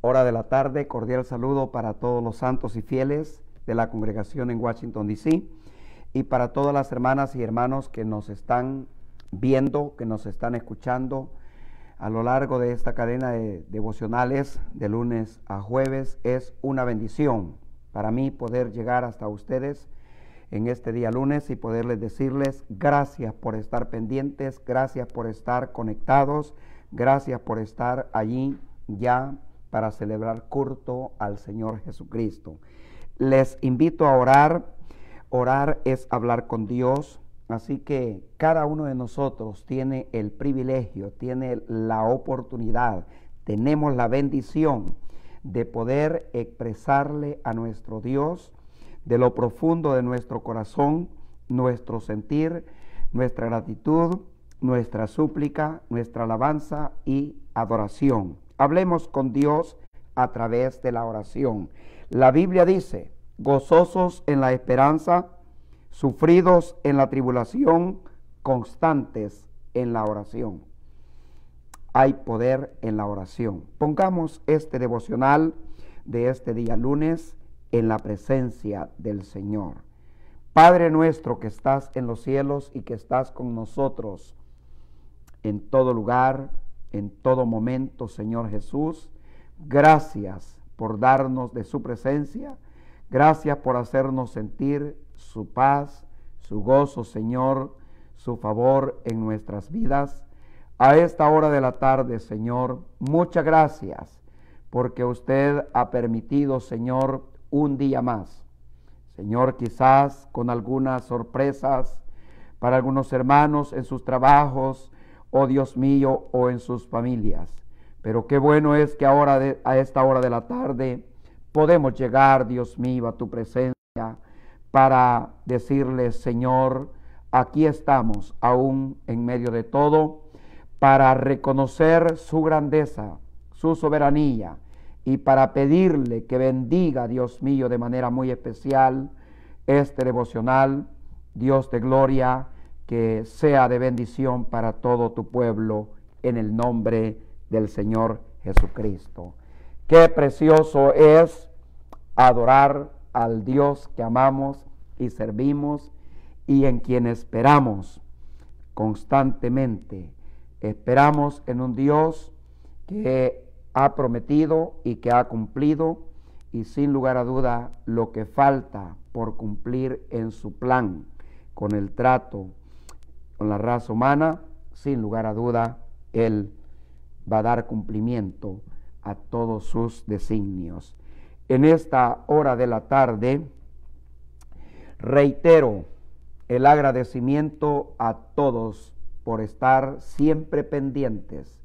hora de la tarde. Cordial saludo para todos los santos y fieles de la congregación en Washington, D.C. y para todas las hermanas y hermanos que nos están viendo, que nos están escuchando a lo largo de esta cadena de devocionales de lunes a jueves. Es una bendición para mí poder llegar hasta ustedes en este día lunes y poderles decirles gracias por estar pendientes, gracias por estar conectados, gracias por estar allí ya para celebrar culto al Señor Jesucristo. Les invito a orar. Orar es hablar con Dios, así que cada uno de nosotros tiene el privilegio, tiene la oportunidad, tenemos la bendición de poder expresarle a nuestro Dios de lo profundo de nuestro corazón, nuestro sentir, nuestra gratitud, nuestra súplica, nuestra alabanza y adoración. Hablemos con Dios a través de la oración. La Biblia dice: gozosos en la esperanza, sufridos en la tribulación, constantes en la oración. Hay poder en la oración. Pongamos este devocional de este día lunes en la presencia del Señor. Padre nuestro que estás en los cielos y que estás con nosotros en todo lugar, en todo momento, Señor Jesús, gracias por darnos de su presencia, gracias por hacernos sentir su paz, su gozo, Señor, su favor en nuestras vidas. A esta hora de la tarde, Señor, muchas gracias porque usted ha permitido, Señor, un día más. Señor, quizás con algunas sorpresas para algunos hermanos en sus trabajos, oh Dios mío, o en sus familias. Pero qué bueno es que ahora a esta hora de la tarde podemos llegar, Dios mío, a tu presencia para decirle: Señor, aquí estamos aún en medio de todo, para reconocer su grandeza, su soberanía, y para pedirle que bendiga, Dios mío, de manera muy especial este devocional. Dios de gloria, que sea de bendición para todo tu pueblo, en el nombre del Señor Jesucristo. Qué precioso es adorar al Dios que amamos y servimos y en quien esperamos constantemente. Esperamos en un Dios que ha prometido y que ha cumplido, y sin lugar a duda lo que falta por cumplir en su plan con el trato con la raza humana, sin lugar a duda Él va a dar cumplimiento a todos sus designios. En esta hora de la tarde reitero el agradecimiento a todos por estar siempre pendientes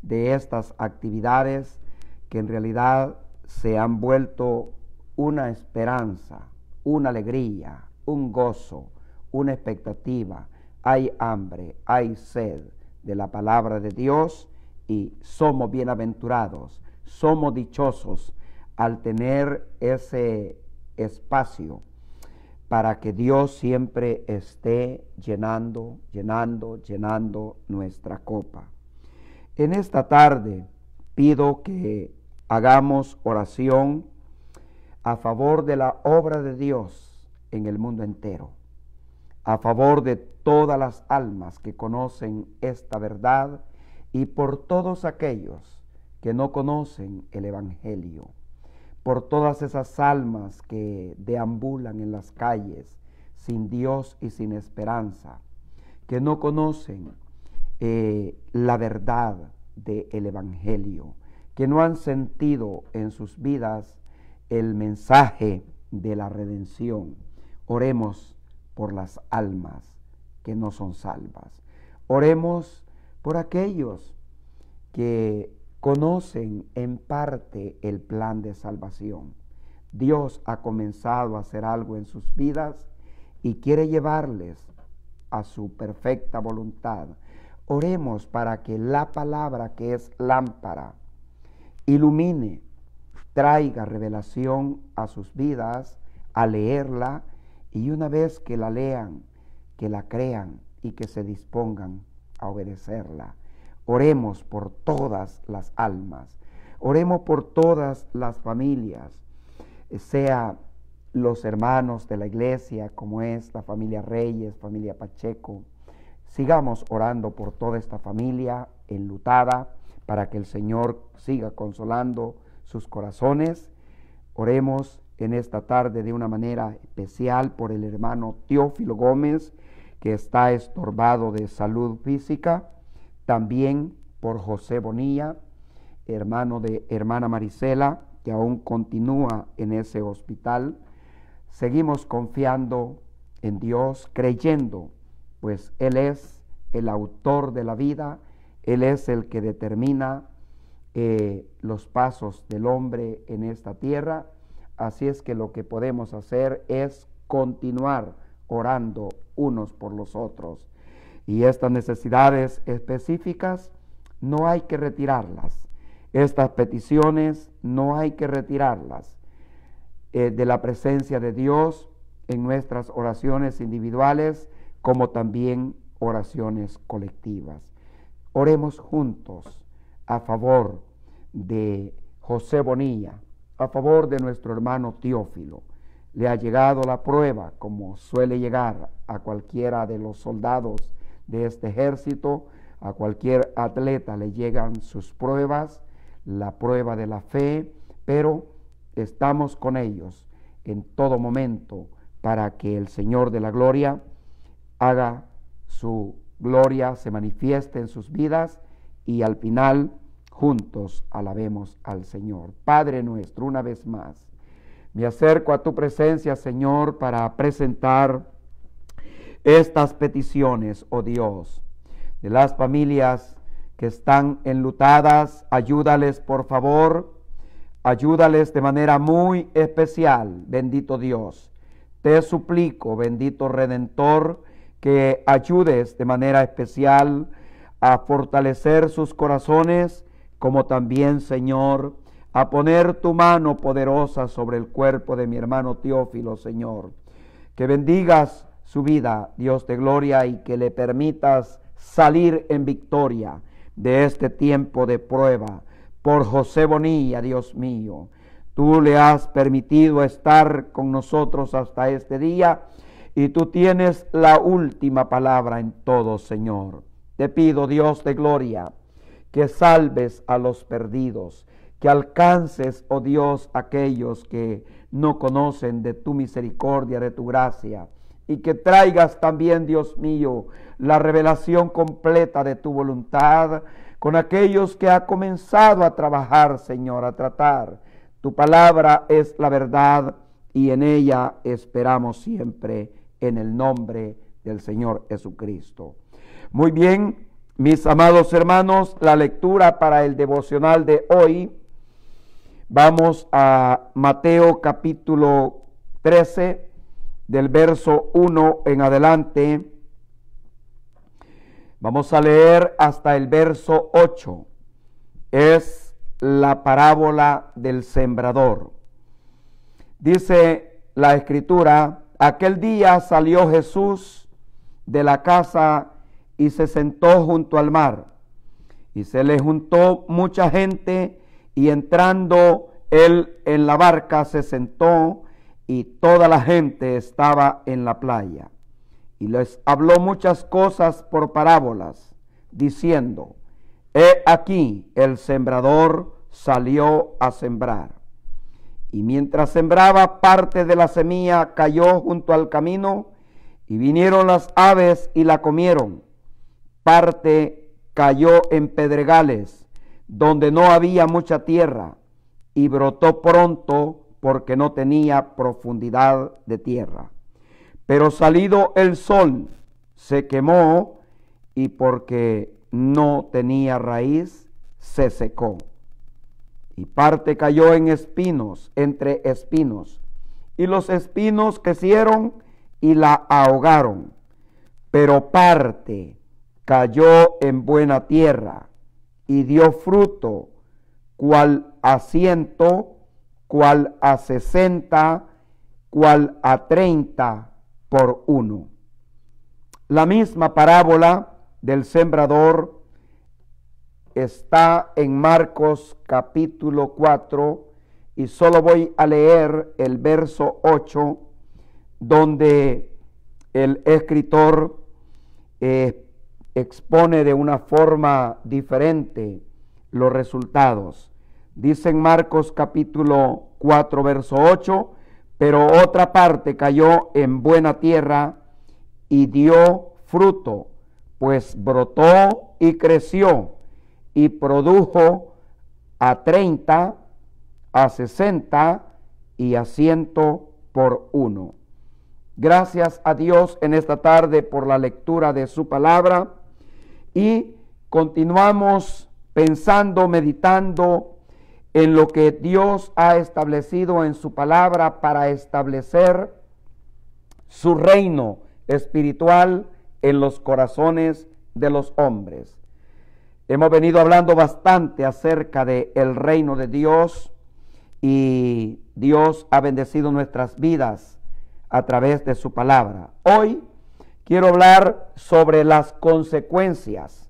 de estas actividades que en realidad se han vuelto una esperanza, una alegría, un gozo, una expectativa. Hay hambre, hay sed de la palabra de Dios y somos bienaventurados, somos dichosos al tener ese espacio para que Dios siempre esté llenando nuestra copa. En esta tarde pido que hagamos oración a favor de la obra de Dios en el mundo entero, a favor de todas las almas que conocen esta verdad y por todos aquellos que no conocen el Evangelio, por todas esas almas que deambulan en las calles sin Dios y sin esperanza, que no conocen la verdad del Evangelio, que no han sentido en sus vidas el mensaje de la redención. Oremos por las almas que no son salvas. Oremos por aquellos que conocen en parte el plan de salvación. Dios ha comenzado a hacer algo en sus vidas y quiere llevarles a su perfecta voluntad. Oremos para que la palabra, que es lámpara, ilumine, traiga revelación a sus vidas al leerla, y una vez que la lean, que la crean y que se dispongan a obedecerla. Oremos por todas las almas. Oremos por todas las familias, sea los hermanos de la iglesia, como es la familia Reyes, familia Pacheco. Sigamos orando por toda esta familia enlutada, para que el Señor siga consolando sus corazones. Oremos en esta tarde de una manera especial por el hermano Teófilo Gómez, que está estorbado de salud física. También por José Bonilla, hermano de hermana Marisela, que aún continúa en ese hospital. Seguimos confiando en Dios, creyendo, pues Él es el autor de la vida, Él es el que determina los pasos del hombre en esta tierra. Así es que lo que podemos hacer es continuar orando unos por los otros. Y estas necesidades específicas no hay que retirarlas. Estas peticiones no hay que retirarlas de la presencia de Dios en nuestras oraciones individuales, como también oraciones colectivas. Oremos juntos a favor de José Bonilla, a favor de nuestro hermano Teófilo. Le ha llegado la prueba, como suele llegar a cualquiera de los soldados de este ejército, a cualquier atleta le llegan sus pruebas, la prueba de la fe, pero estamos con ellos en todo momento para que el Señor de la gloria haga su gloria, se manifieste en sus vidas y al final juntos alabemos al Señor. Padre nuestro, una vez más, me acerco a tu presencia, Señor, para presentar estas peticiones, oh Dios, de las familias que están enlutadas. Ayúdales, por favor, ayúdales de manera muy especial, bendito Dios. Te suplico, bendito Redentor, que ayudes de manera especial a fortalecer sus corazones, como también, Señor, a poner tu mano poderosa sobre el cuerpo de mi hermano Teófilo, Señor. Que bendigas su vida, Dios de gloria, y que le permitas salir en victoria de este tiempo de prueba. Por José Bonilla, Dios mío, tú le has permitido estar con nosotros hasta este día y tú tienes la última palabra en todo, Señor. Te pido, Dios de gloria, que salves a los perdidos, que alcances, oh Dios, aquellos que no conocen de tu misericordia, de tu gracia, y que traigas también, Dios mío, la revelación completa de tu voluntad con aquellos que ha comenzado a trabajar, Señor, a tratar. Tu palabra es la verdad y en ella esperamos siempre, en el nombre del Señor Jesucristo. Muy bien, mis amados hermanos, la lectura para el devocional de hoy. Vamos a Mateo capítulo 13, del verso 1 en adelante. Vamos a leer hasta el verso 8. Es la parábola del sembrador. Dice la escritura: aquel día salió Jesús de la casa y se sentó junto al mar. Y se le juntó mucha gente, y entrando él en la barca se sentó, y toda la gente estaba en la playa. Y les habló muchas cosas por parábolas, diciendo: he aquí el sembrador salió a sembrar. Y mientras sembraba, parte de la semilla cayó junto al camino, y vinieron las aves y la comieron. Parte cayó en pedregales, donde no había mucha tierra, y brotó pronto, porque no tenía profundidad de tierra. Pero salido el sol, se quemó, y porque no tenía raíz, se secó. Y parte cayó en espinos, entre espinos, y los espinos crecieron y la ahogaron. Pero parte cayó en buena tierra, y dio fruto, cual a 100, cual a 60, cual a 30 por uno. La misma parábola del sembrador está en Marcos capítulo 4 y solo voy a leer el verso 8, donde el escritor expone de una forma diferente los resultados. Dice en Marcos capítulo 4 verso 8, pero otra parte cayó en buena tierra y dio fruto, pues brotó y creció y produjo a 30, a 60 y a 100 por uno. Gracias a Dios en esta tarde por la lectura de su palabra y continuamos pensando, meditando en lo que Dios ha establecido en su palabra para establecer su reino espiritual en los corazones de los hombres. Hemos venido hablando bastante acerca del reino de Dios y Dios ha bendecido nuestras vidas a través de su palabra. Hoy quiero hablar sobre las consecuencias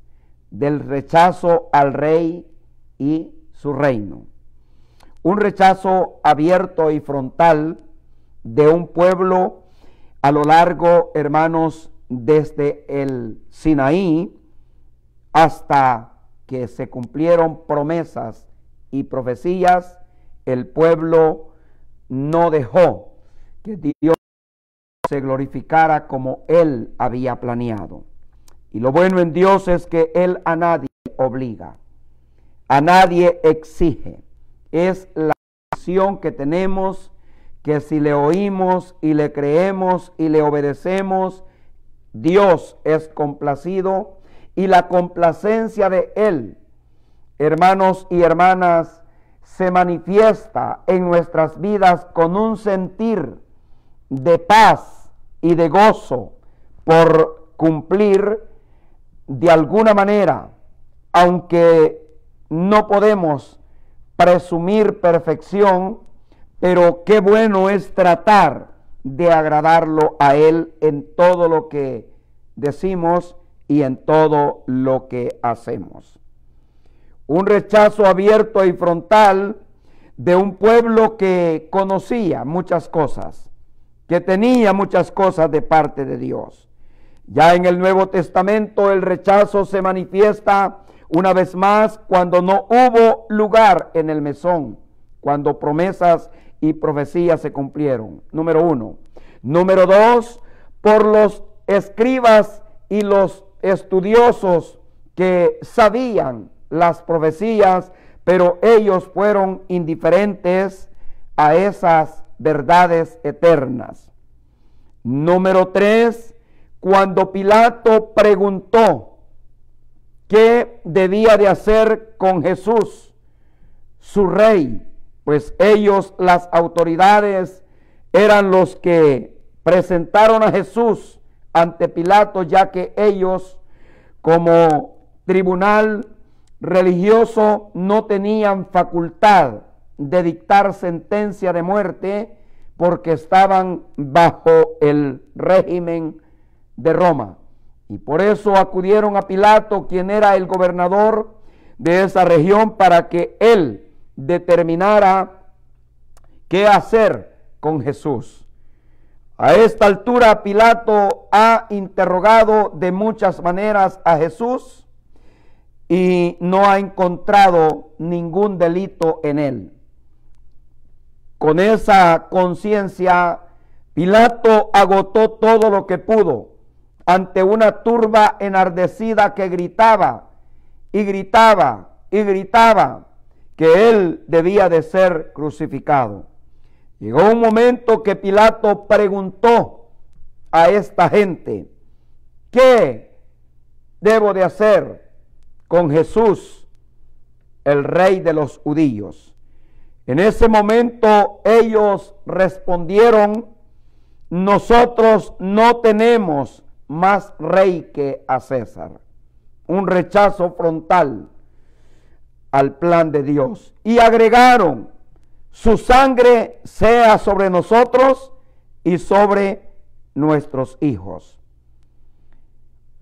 del rechazo al rey y su reino. Un rechazo abierto y frontal de un pueblo a lo largo, hermanos, desde el Sinaí hasta que se cumplieron promesas y profecías. El pueblo no dejó que Dios se glorificara como Él había planeado. Y lo bueno en Dios es que Él a nadie obliga, a nadie exige. Es la decisión que tenemos, que si le oímos y le creemos y le obedecemos, Dios es complacido y la complacencia de Él, hermanos y hermanas, se manifiesta en nuestras vidas con un sentir de paz y de gozo por cumplir de alguna manera, aunque no podemos presumir perfección, pero qué bueno es tratar de agradarlo a Él en todo lo que decimos y en todo lo que hacemos. Un rechazo abierto y frontal de un pueblo que conocía muchas cosas, que tenía muchas cosas de parte de Dios. Ya en el Nuevo Testamento el rechazo se manifiesta una vez más cuando no hubo lugar en el mesón, cuando promesas y profecías se cumplieron. Número 1. Número 2, por los escribas y los estudiosos que sabían las profecías, pero ellos fueron indiferentes a esas verdades eternas. Número 3, cuando Pilato preguntó qué debía de hacer con Jesús, su rey, pues ellos, las autoridades, eran los que presentaron a Jesús ante Pilato, ya que ellos, como tribunal religioso, no tenían facultad de dictar sentencia de muerte porque estaban bajo el régimen de Roma. Y por eso acudieron a Pilato, quien era el gobernador de esa región, para que él determinara qué hacer con Jesús. A esta altura Pilato ha interrogado de muchas maneras a Jesús y no ha encontrado ningún delito en él. Con esa conciencia, Pilato agotó todo lo que pudo ante una turba enardecida que gritaba y gritaba y gritaba que él debía de ser crucificado. Llegó un momento que Pilato preguntó a esta gente: ¿qué debo de hacer con Jesús, el rey de los judíos? En ese momento ellos respondieron: nosotros no tenemos más rey que a César. Un rechazo frontal al plan de Dios. Y agregaron: su sangre sea sobre nosotros y sobre nuestros hijos.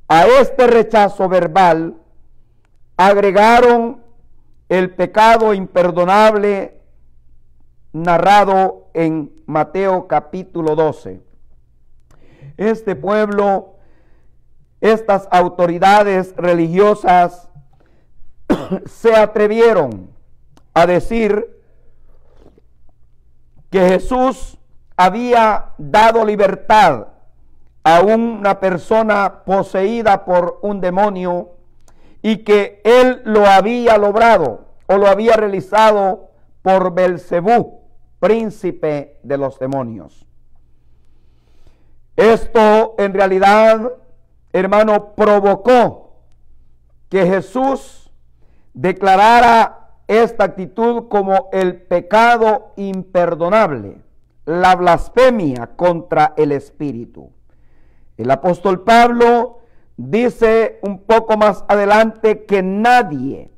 A este rechazo verbal agregaron el pecado imperdonable narrado en Mateo capítulo 12. Este pueblo, estas autoridades religiosas se atrevieron a decir que Jesús había dado libertad a una persona poseída por un demonio y que él lo había logrado o lo había realizado por Belcebú, príncipe de los demonios. Esto en realidad, hermano, provocó que Jesús declarara esta actitud como el pecado imperdonable, la blasfemia contra el Espíritu. El apóstol Pablo dice un poco más adelante que nadie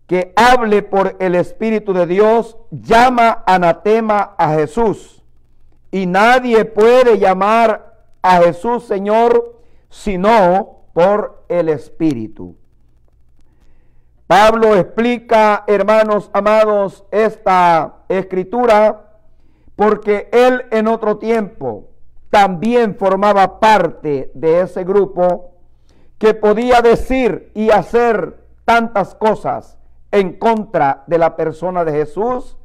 que hable por el Espíritu de Dios llama anatema a Jesús, y nadie puede llamar a Jesús Señor sino por el Espíritu. Pablo explica, hermanos amados, esta escritura porque él en otro tiempo también formaba parte de ese grupo que podía decir y hacer tantas cosas en contra de la persona de Jesús,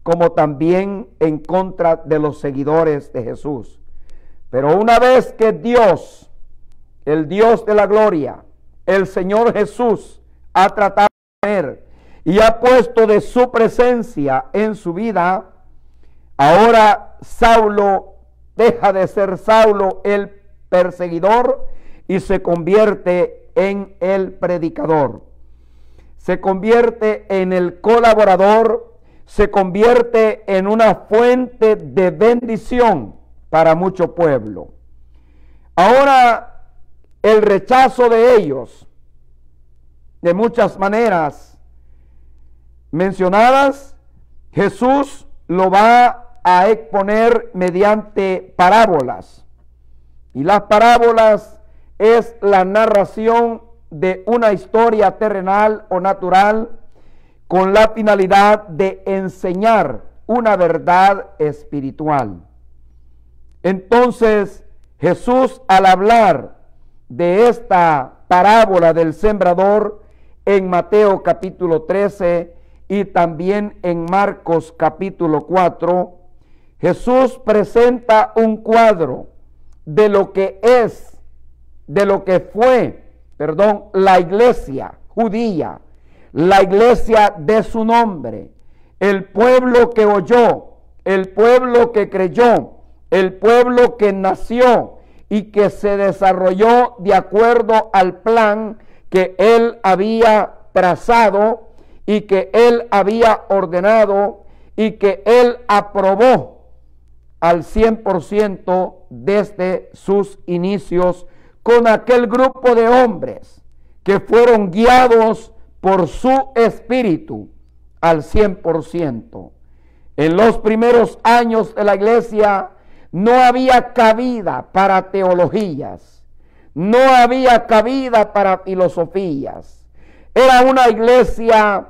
como también en contra de los seguidores de Jesús. Pero una vez que Dios, el Dios de la gloria, el Señor Jesús, ha tratado con él y ha puesto de su presencia en su vida, ahora Saulo deja de ser Saulo el perseguidor y se convierte en el predicador. Se convierte en el colaborador, se convierte en una fuente de bendición para mucho pueblo. Ahora, el rechazo de ellos, de muchas maneras mencionadas, Jesús lo va a exponer mediante parábolas. Y las parábolas es la narración de una historia terrenal o natural con la finalidad de enseñar una verdad espiritual. Entonces, Jesús, al hablar de esta parábola del sembrador en Mateo capítulo 13 y también en Marcos capítulo 4, Jesús presenta un cuadro de lo que es, de lo que fue, la iglesia judía, la iglesia de su nombre, el pueblo que oyó, el pueblo que creyó, el pueblo que nació y que se desarrolló de acuerdo al plan que él había trazado y que él había ordenado y que él aprobó al 100% desde sus inicios, con aquel grupo de hombres que fueron guiados por su espíritu al 100%. En los primeros años de la iglesia no había cabida para teologías, no había cabida para filosofías. Era una iglesia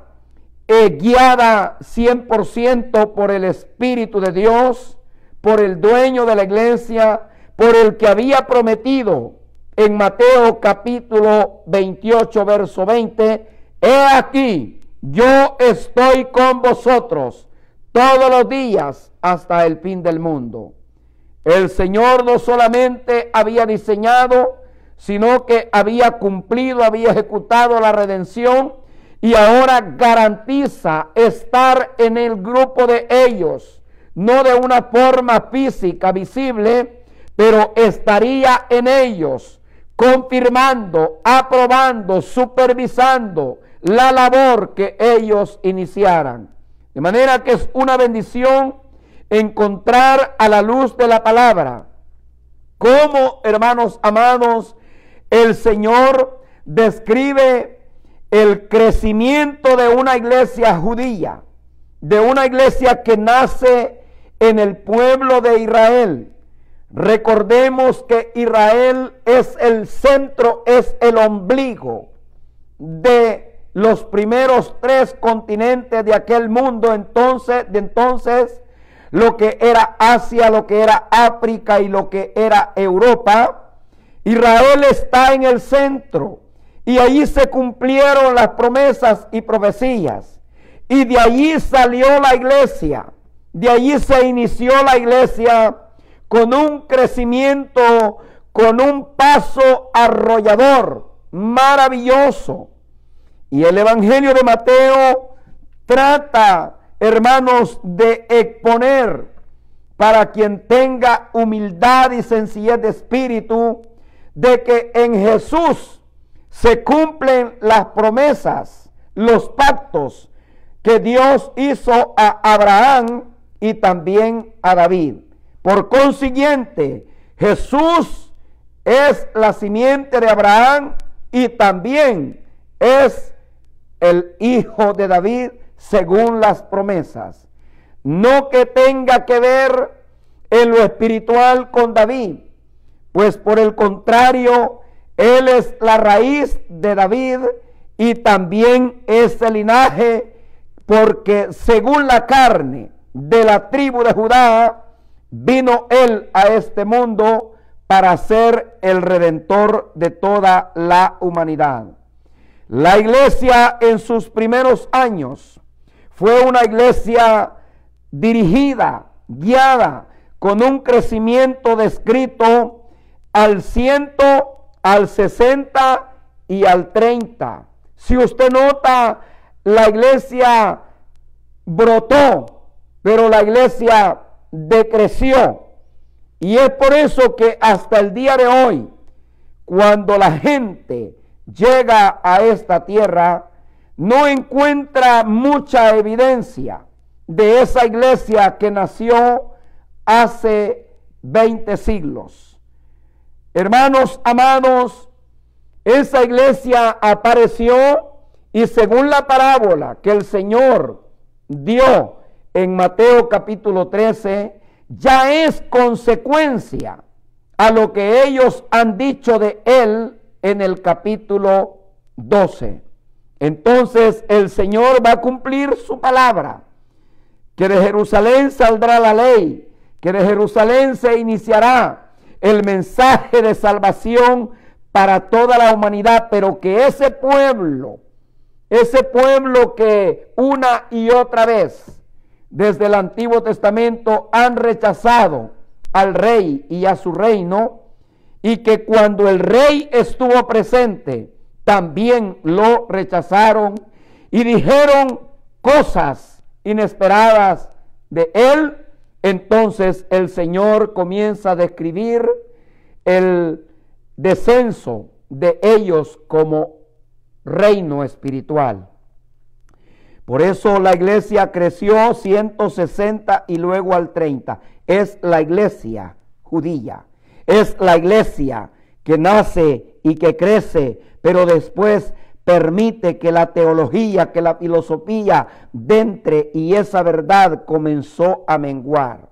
guiada 100% por el Espíritu de Dios, por el dueño de la iglesia, por el que había prometido en Mateo capítulo 28, verso 20, he aquí, yo estoy con vosotros todos los días hasta el fin del mundo. El Señor no solamente había diseñado, sino que había cumplido, había ejecutado la redención y ahora garantiza estar en el grupo de ellos, no de una forma física visible, pero estaría en ellos, confirmando, aprobando, supervisando la labor que ellos iniciaran. De manera que es una bendición encontrar a la luz de la palabra cómo, hermanos amados, el Señor describe el crecimiento de una iglesia judía, de una iglesia que nace en el pueblo de Israel, Recordemos que Israel es el centro, es el ombligo de los primeros 3 continentes de aquel mundo. Entonces, lo que era Asia, lo que era África y lo que era Europa, Israel está en el centro. Y allí se cumplieron las promesas y profecías. Y de allí salió la iglesia. De allí se inició la iglesia con un crecimiento, con un paso arrollador, maravilloso. Y el Evangelio de Mateo trata, hermanos, de exponer para quien tenga humildad y sencillez de espíritu, de que en Jesús se cumplen las promesas, los pactos que Dios hizo a Abraham y también a David. Por consiguiente, Jesús es la simiente de Abraham y también es el hijo de David según las promesas. No que tenga que ver en lo espiritual con David, pues por el contrario, él es la raíz de David y también es el linaje, porque según la carne de la tribu de Judá, vino él a este mundo para ser el redentor de toda la humanidad. La iglesia en sus primeros años fue una iglesia dirigida, guiada, con un crecimiento descrito al 100, al 60 y al 30. Si usted nota, la iglesia brotó, pero la iglesia decreció. Y es por eso que hasta el día de hoy, cuando la gente llega a esta tierra, no encuentra mucha evidencia de esa iglesia que nació hace 20 siglos. Hermanos amados, esa iglesia apareció y según la parábola que el Señor dio en Mateo capítulo 13, ya es consecuencia a lo que ellos han dicho de él en el capítulo 12. Entonces el Señor va a cumplir su palabra, que de Jerusalén saldrá la ley, que de Jerusalén se iniciará el mensaje de salvación para toda la humanidad, pero que ese pueblo que una y otra vez desde el Antiguo Testamento han rechazado al rey y a su reino, y que cuando el rey estuvo presente también lo rechazaron y dijeron cosas inesperadas de él. Entonces el Señor comienza a describir el descenso de ellos como reino espiritual. Por eso la iglesia creció 160 y luego al 30. Es la iglesia judía. Es la iglesia que nace y que crece, pero después permite que la teología, que la filosofía entre y esa verdad comenzó a menguar.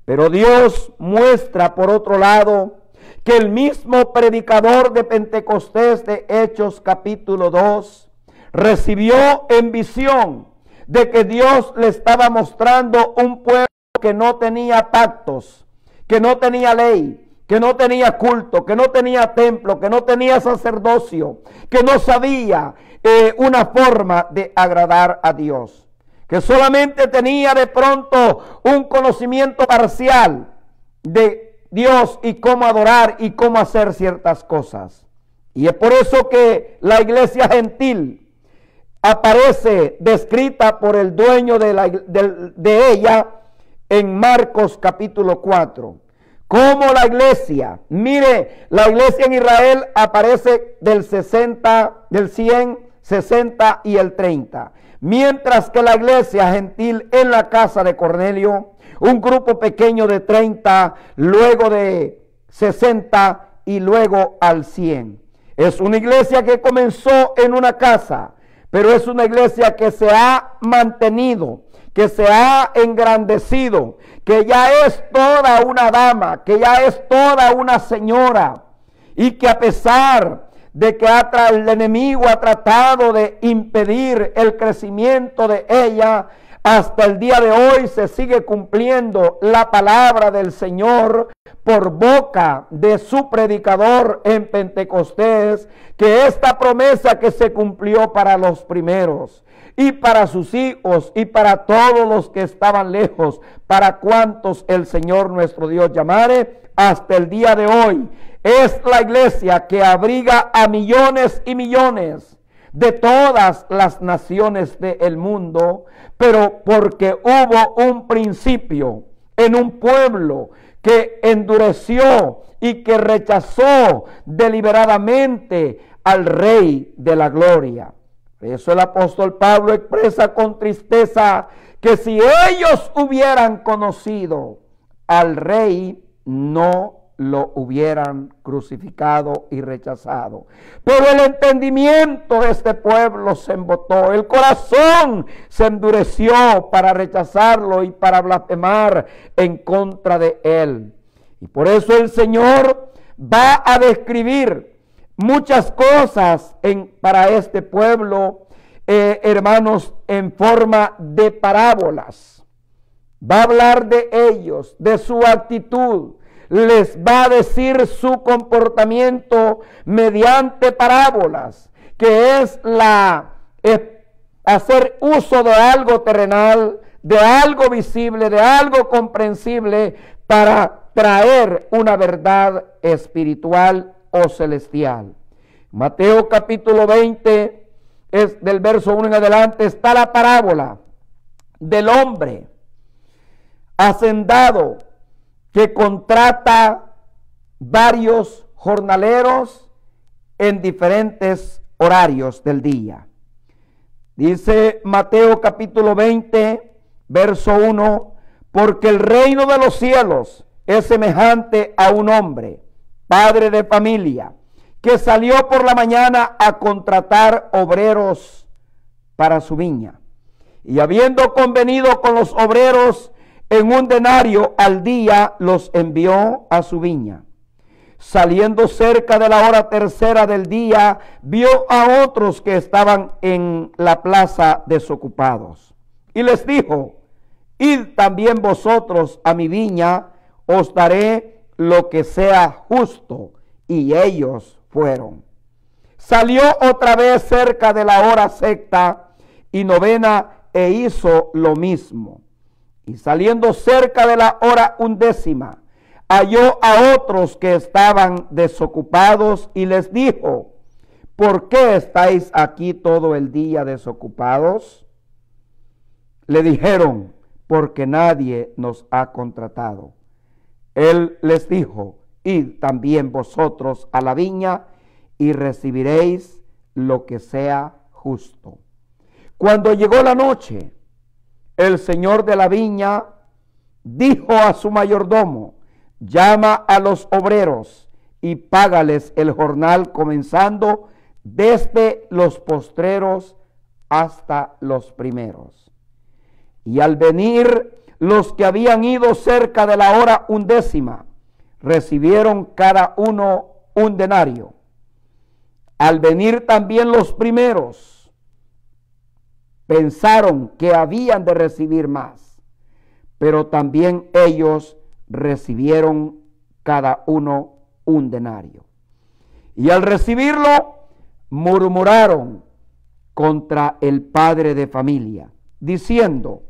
Pero Dios muestra por otro lado que el mismo predicador de Pentecostés de Hechos capítulo 2 recibió en visión de que Dios le estaba mostrando un pueblo que no tenía pactos, que no tenía ley, que no tenía culto, que no tenía templo, que no tenía sacerdocio, que no sabía una forma de agradar a Dios, que solamente tenía de pronto un conocimiento parcial de Dios y cómo adorar y cómo hacer ciertas cosas. Y es por eso que la iglesia gentil aparece descrita por el dueño de ella en Marcos capítulo 4. Como la iglesia, mire, la iglesia en Israel aparece del 60, del 100, 60 y el 30. Mientras que la iglesia gentil en la casa de Cornelio, un grupo pequeño de 30, luego de 60 y luego al 100. Es una iglesia que comenzó en una casa, pero es una iglesia que se ha mantenido, que se ha engrandecido, que ya es toda una dama, que ya es toda una señora, y que a pesar de que el enemigo ha tratado de impedir el crecimiento de ella, hasta el día de hoy se sigue cumpliendo la palabra del Señor por boca de su predicador en Pentecostés, que esta promesa que se cumplió para los primeros y para sus hijos y para todos los que estaban lejos, para cuantos el Señor nuestro Dios llamare, hasta el día de hoy es la iglesia que abriga a millones y millones de todas las naciones del mundo, pero porque hubo un principio en un pueblo que endureció y que rechazó deliberadamente al Rey de la Gloria. Por eso el apóstol Pablo expresa con tristeza que si ellos hubieran conocido al Rey, no lo hubieran crucificado y rechazado. Pero el entendimiento de este pueblo se embotó, el corazón se endureció para rechazarlo y para blasfemar en contra de él. Y por eso el Señor va a describir muchas cosas para este pueblo, hermanos, en forma de parábolas. Va a hablar de ellos, de su actitud. Les va a decir su comportamiento mediante parábolas, que es hacer uso de algo terrenal, de algo visible, de algo comprensible, para traer una verdad espiritual o celestial. Mateo capítulo 20, es del verso 1 en adelante, está la parábola del hombre hacendado que contrata varios jornaleros en diferentes horarios del día. Dice Mateo capítulo 20, verso 1, porque el reino de los cielos es semejante a un hombre, padre de familia, que salió por la mañana a contratar obreros para su viña. Y habiendo convenido con los obreros en un denario al día, los envió a su viña. Saliendo cerca de la hora tercera del día, vio a otros que estaban en la plaza desocupados. Y les dijo, id también vosotros a mi viña, os daré lo que sea justo. Y ellos fueron. Salió otra vez cerca de la hora sexta y novena e hizo lo mismo. Y saliendo cerca de la hora undécima, halló a otros que estaban desocupados y les dijo, ¿por qué estáis aquí todo el día desocupados? Le dijeron, porque nadie nos ha contratado. Él les dijo, id también vosotros a la viña y recibiréis lo que sea justo. Cuando llegó la noche, el señor de la viña dijo a su mayordomo, llama a los obreros y págales el jornal comenzando desde los postreros hasta los primeros. Y al venir los que habían ido cerca de la hora undécima, recibieron cada uno un denario. Al venir también los primeros, pensaron que habían de recibir más, pero también ellos recibieron cada uno un denario. Y al recibirlo, murmuraron contra el padre de familia, diciendo,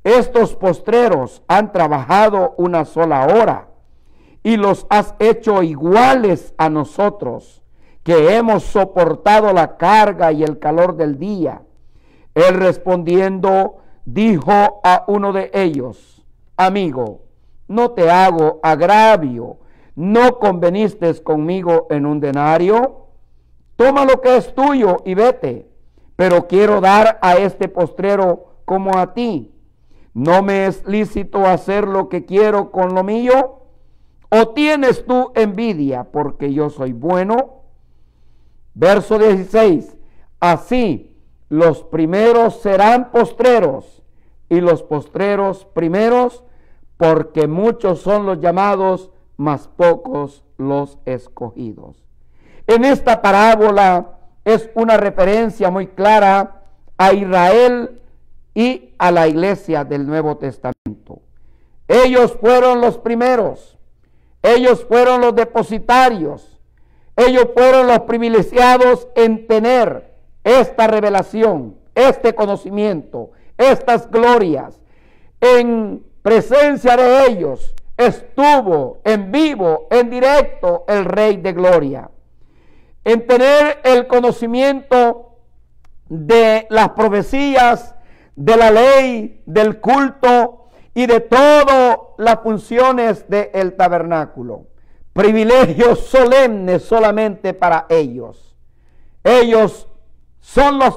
estos postreros han trabajado una sola hora y los has hecho iguales a nosotros, que hemos soportado la carga y el calor del día. Él respondiendo dijo a uno de ellos, amigo, no te hago agravio, ¿no conveniste conmigo en un denario? Toma lo que es tuyo y vete, pero quiero dar a este postrero como a ti. ¿No me es lícito hacer lo que quiero con lo mío? ¿O tienes tú envidia porque yo soy bueno? Verso 16, así los primeros serán postreros y los postreros primeros, porque muchos son los llamados, mas pocos los escogidos. En esta parábola es una referencia muy clara a Israel y a la iglesia del Nuevo Testamento. Ellos fueron los primeros, ellos fueron los depositarios, ellos fueron los privilegiados en tener esta revelación, este conocimiento, estas glorias. En presencia de ellos estuvo en vivo, en directo, el Rey de Gloria. En tener el conocimiento de las profecías, de la ley, del culto y de todas las funciones del tabernáculo. Privilegios solemnes solamente para ellos. Ellos son los...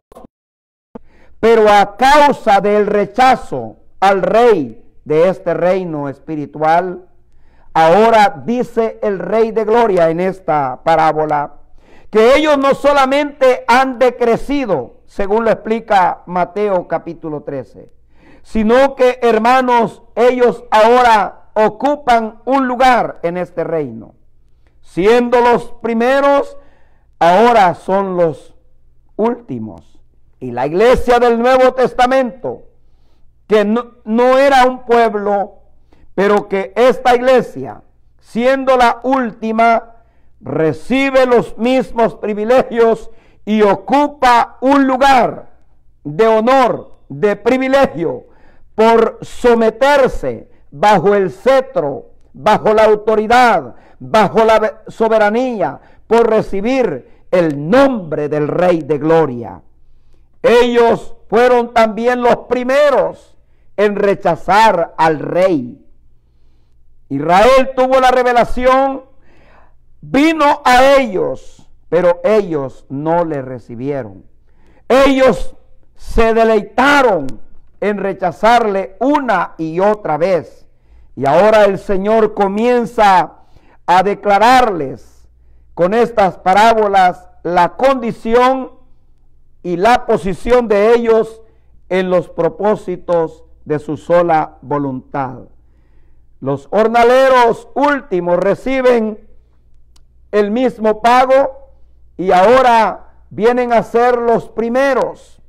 Pero a causa del rechazo al rey de este reino espiritual, ahora dice el Rey de Gloria en esta parábola, que ellos no solamente han decrecido, según lo explica Mateo capítulo 13, sino que, hermanos, ellos ahora ocupan un lugar en este reino. Siendo los primeros, ahora son los últimos. Y la iglesia del Nuevo Testamento, que no era un pueblo, pero que esta iglesia, siendo la última, recibe los mismos privilegios y ocupa un lugar de honor, de privilegio, por someterse bajo el cetro, bajo la autoridad, bajo la soberanía, por recibir el nombre del Rey de Gloria. Ellos fueron también los primeros en rechazar al rey. Israel tuvo la revelación, vino a ellos, pero ellos no le recibieron. Ellos se deleitaron en rechazarle una y otra vez. Y ahora el Señor comienza a declararles con estas parábolas la condición y la posición de ellos en los propósitos de su sola voluntad. Los jornaleros últimos reciben el mismo pago y ahora vienen a ser los primeros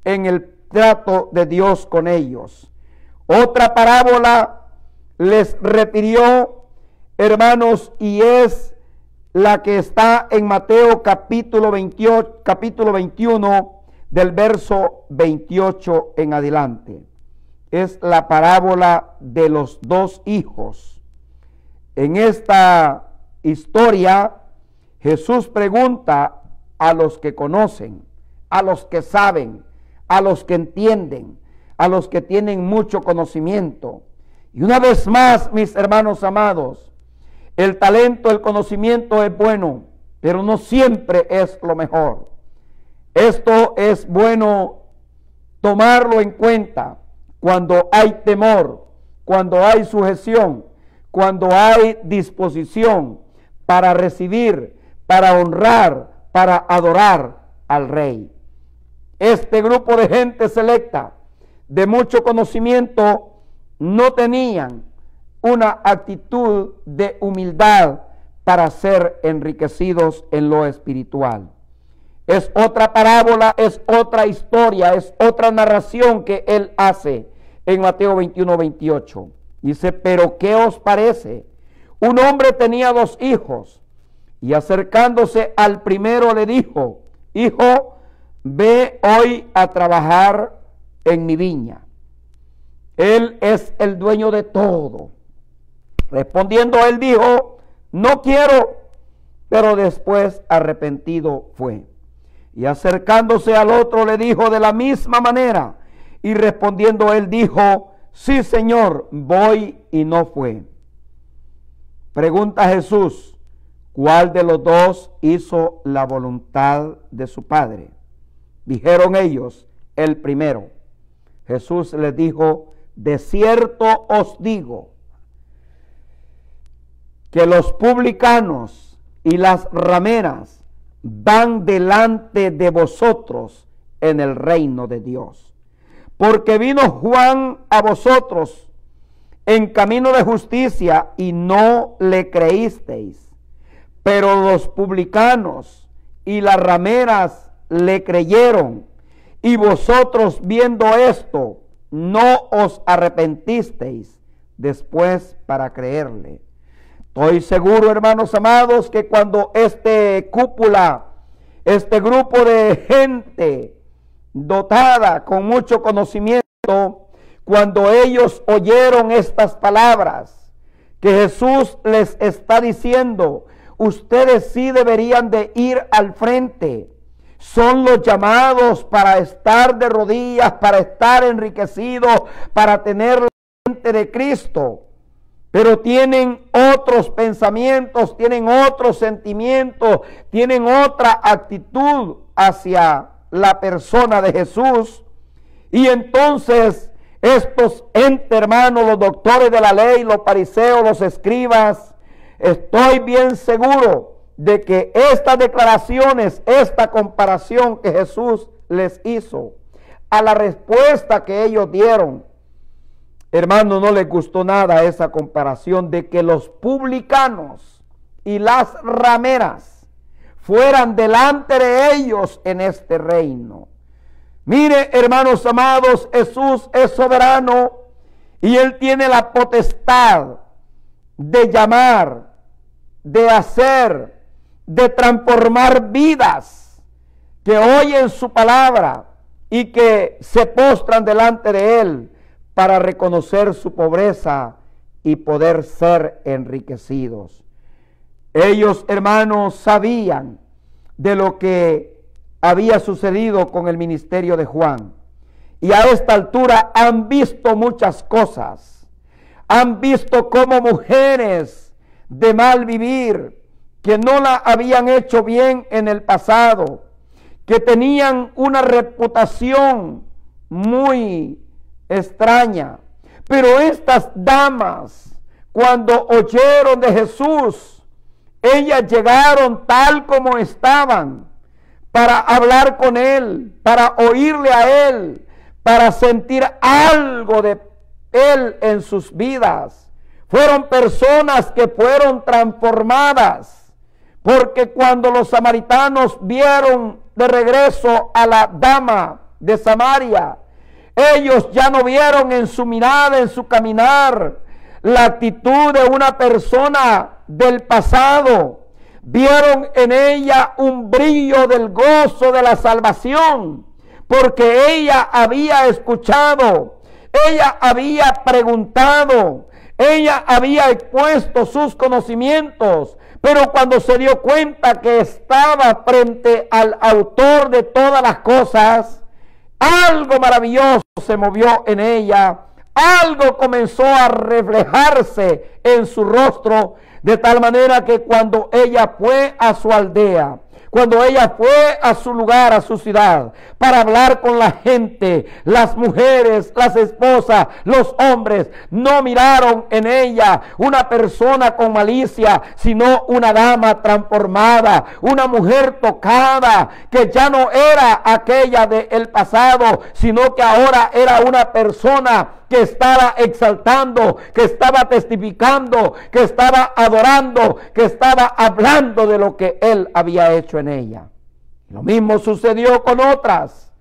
en el trato de Dios con ellos. Otra parábola les refirió, hermanos, y es la que está en Mateo capítulo 21 del verso 28 en adelante. Es la parábola de los dos hijos. En esta historia, Jesús pregunta a los que conocen, a los que saben, a los que entienden, a los que tienen mucho conocimiento. Y una vez más, mis hermanos amados, el talento, el conocimiento es bueno, pero no siempre es lo mejor. Esto es bueno tomarlo en cuenta cuando hay temor, cuando hay sujeción, cuando hay disposición para recibir, para honrar, para adorar al Rey. Este grupo de gente selecta, de mucho conocimiento, no tenían una actitud de humildad para ser enriquecidos en lo espiritual. Es otra parábola, es otra historia, es otra narración que él hace en Mateo 21, 28. Dice, pero ¿qué os parece? Un hombre tenía dos hijos y acercándose al primero le dijo, hijo, ve hoy a trabajar en mi viña. Él es el dueño de todo. Respondiendo él dijo, no quiero, pero después arrepentido fue. Y acercándose al otro le dijo de la misma manera, y respondiendo él dijo, sí Señor, voy, y no fue. Pregunta Jesús, ¿cuál de los dos hizo la voluntad de su padre? Dijeron ellos, el primero. Jesús les dijo, de cierto os digo, que los publicanos y las rameras van delante de vosotros en el reino de Dios. Porque vino Juan a vosotros en camino de justicia y no le creísteis, pero los publicanos y las rameras le creyeron, y vosotros viendo esto no os arrepentisteis después para creerle. Estoy seguro, hermanos amados, que cuando este grupo de gente dotada con mucho conocimiento, cuando ellos oyeron estas palabras que Jesús les está diciendo, ustedes sí deberían de ir al frente, son los llamados para estar de rodillas, para estar enriquecidos, para tener la mente de Cristo, pero tienen otros pensamientos, tienen otros sentimientos, tienen otra actitud hacia la persona de Jesús. Y entonces estos hermanos, los doctores de la ley, los fariseos, los escribas, estoy bien seguro de que estas declaraciones, esta comparación que Jesús les hizo, a la respuesta que ellos dieron, hermano, no les gustó nada esa comparación de que los publicanos y las rameras fueran delante de ellos en este reino. Mire, hermanos amados, Jesús es soberano y Él tiene la potestad de llamar, de hacer, de transformar vidas que oyen su palabra y que se postran delante de Él para reconocer su pobreza y poder ser enriquecidos. Ellos, hermanos, sabían de lo que había sucedido con el ministerio de Juan. Y a esta altura han visto muchas cosas. Han visto cómo mujeres de mal vivir, que no la habían hecho bien en el pasado, que tenían una reputación muy extraña. Pero estas damas, cuando oyeron de Jesús, ellas llegaron tal como estaban, para hablar con Él, para oírle a Él, para sentir algo de Él en sus vidas. Fueron personas que fueron transformadas, porque cuando los samaritanos vieron de regreso a la dama de Samaria, ellos ya no vieron en su mirada, en su caminar, la actitud de una persona del pasado. Vieron en ella un brillo del gozo de la salvación, porque ella había escuchado, ella había preguntado, ella había expuesto sus conocimientos, pero cuando se dio cuenta que estaba frente al autor de todas las cosas, algo maravilloso se movió en ella, algo comenzó a reflejarse en su rostro, de tal manera que cuando ella fue a su aldea, cuando ella fue a su lugar, a su ciudad, para hablar con la gente, las mujeres, las esposas, los hombres, no miraron en ella una persona con malicia, sino una dama transformada, una mujer tocada, que ya no era aquella del pasado, sino que ahora era una persona que estaba exaltando, que estaba testificando, que estaba adorando, que estaba hablando de lo que Él había hecho en ella. Lo mismo sucedió con otras,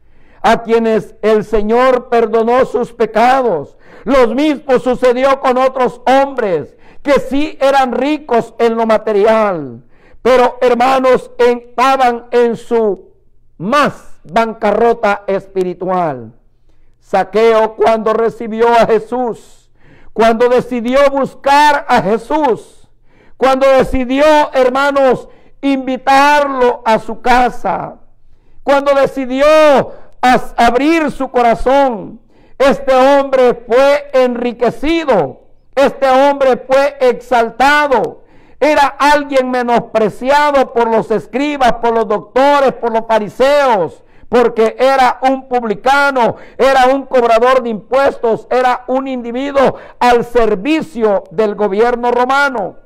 a quienes el Señor perdonó sus pecados. Lo mismo sucedió con otros hombres que sí eran ricos en lo material, pero hermanos, estaban en su más bancarrota espiritual. Zaqueo, cuando recibió a Jesús, cuando decidió buscar a Jesús, cuando decidió, hermanos, invitarlo a su casa, cuando decidió abrir su corazón, este hombre fue enriquecido, este hombre fue exaltado. Era alguien menospreciado por los escribas, por los doctores, por los fariseos, porque era un publicano, era un cobrador de impuestos, era un individuo al servicio del gobierno romano.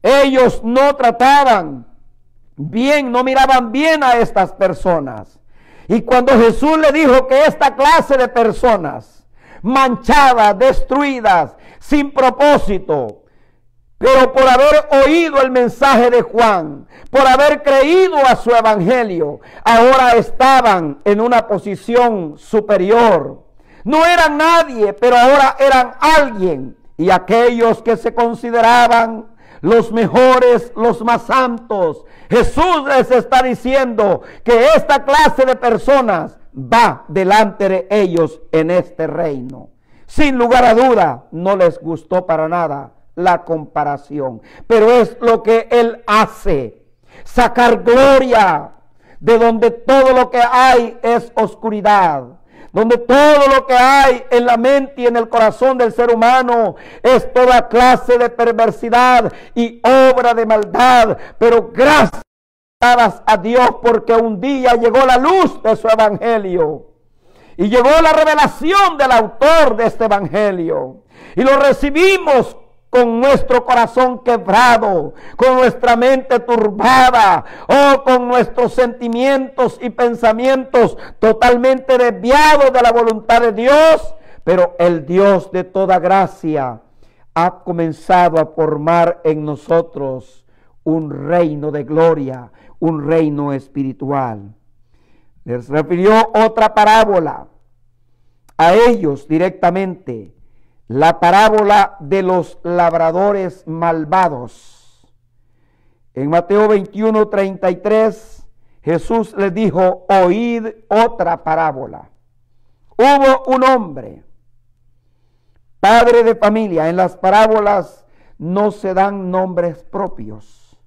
Ellos no trataban bien, no miraban bien a estas personas. Y cuando Jesús le dijo que esta clase de personas, manchadas, destruidas, sin propósito, pero por haber oído el mensaje de Juan, por haber creído a su evangelio, ahora estaban en una posición superior. No eran nadie, pero ahora eran alguien. Y aquellos que se consideraban los mejores, los más santos, Jesús les está diciendo que esta clase de personas va delante de ellos en este reino. Sin lugar a duda, no les gustó para nada la comparación, pero es lo que Él hace, sacar gloria de donde todo lo que hay es oscuridad, donde todo lo que hay en la mente y en el corazón del ser humano es toda clase de perversidad y obra de maldad, pero gracias a Dios porque un día llegó la luz de su evangelio y llegó la revelación del autor de este evangelio y lo recibimos con nuestro corazón quebrado, con nuestra mente turbada, o con nuestros sentimientos y pensamientos totalmente desviados de la voluntad de Dios, pero el Dios de toda gracia ha comenzado a formar en nosotros un reino de gloria, un reino espiritual. Les refirió otra parábola a ellos directamente, la parábola de los labradores malvados. En Mateo 21:33, Jesús les dijo, oíd otra parábola. Hubo un hombre, padre de familia. En las parábolas no se dan nombres propios,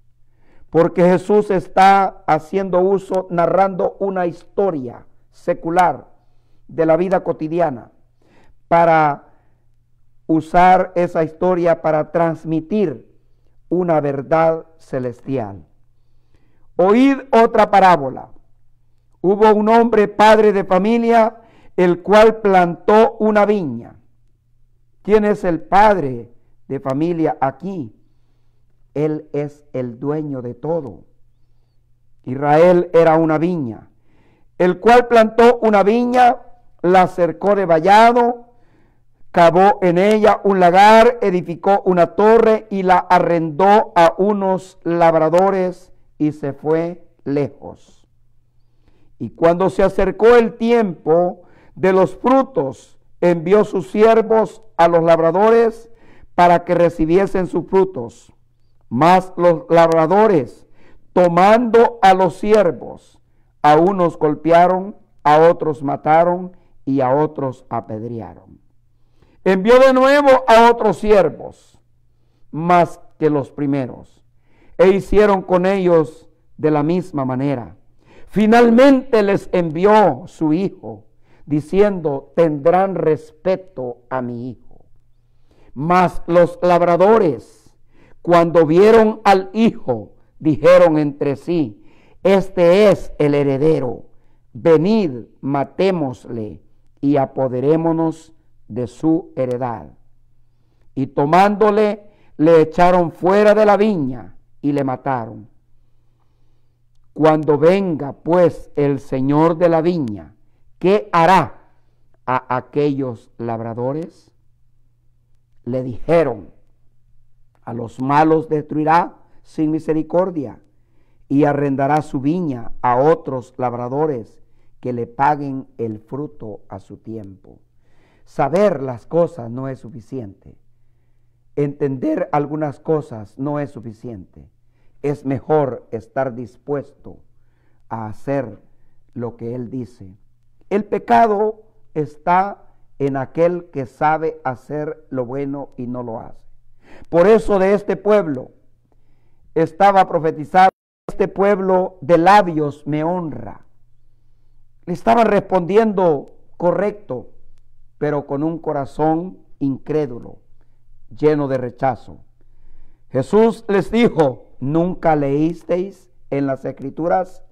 porque Jesús está haciendo uso, narrando una historia secular de la vida cotidiana, para usar esa historia para transmitir una verdad celestial. Oíd otra parábola. Hubo un hombre, padre de familia, el cual plantó una viña. ¿Quién es el padre de familia aquí? Él es el dueño de todo. Israel era una viña, el cual plantó una viña, la cercó de vallado, cavó en ella un lagar, edificó una torre y la arrendó a unos labradores y se fue lejos. Y cuando se acercó el tiempo de los frutos, envió sus siervos a los labradores para que recibiesen sus frutos. Mas los labradores, tomando a los siervos, a unos golpearon, a otros mataron y a otros apedrearon. Envió de nuevo a otros siervos, más que los primeros, e hicieron con ellos de la misma manera. Finalmente les envió su hijo, diciendo, tendrán respeto a mi hijo. Mas los labradores, cuando vieron al hijo, dijeron entre sí, este es el heredero, venid, matémosle y apoderémonos de su heredad. Y tomándole, le echaron fuera de la viña y le mataron. Cuando venga pues el señor de la viña, ¿qué hará a aquellos labradores? Le dijeron, a los malos destruirá sin misericordia y arrendará su viña a otros labradores que le paguen el fruto a su tiempo. Saber las cosas no es suficiente. Entender algunas cosas no es suficiente. Es mejor estar dispuesto a hacer lo que Él dice. El pecado está en aquel que sabe hacer lo bueno y no lo hace. Por eso de este pueblo estaba profetizado, este pueblo de labios me honra. Le estaban respondiendo correcto, pero con un corazón incrédulo, lleno de rechazo. Jesús les dijo, ¿nunca leísteis en las Escrituras?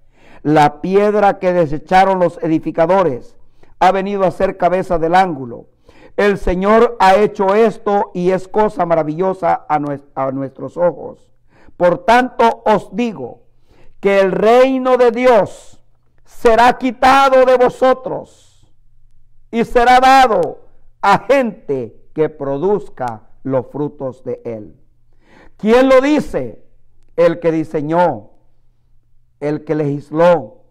La piedra que desecharon los edificadores ha venido a ser cabeza del ángulo. El Señor ha hecho esto y es cosa maravillosa a nuestros ojos. Por tanto os digo que el reino de Dios será quitado de vosotros y será dado a gente que produzca los frutos de él. ¿Quién lo dice? El que diseñó, el que legisló,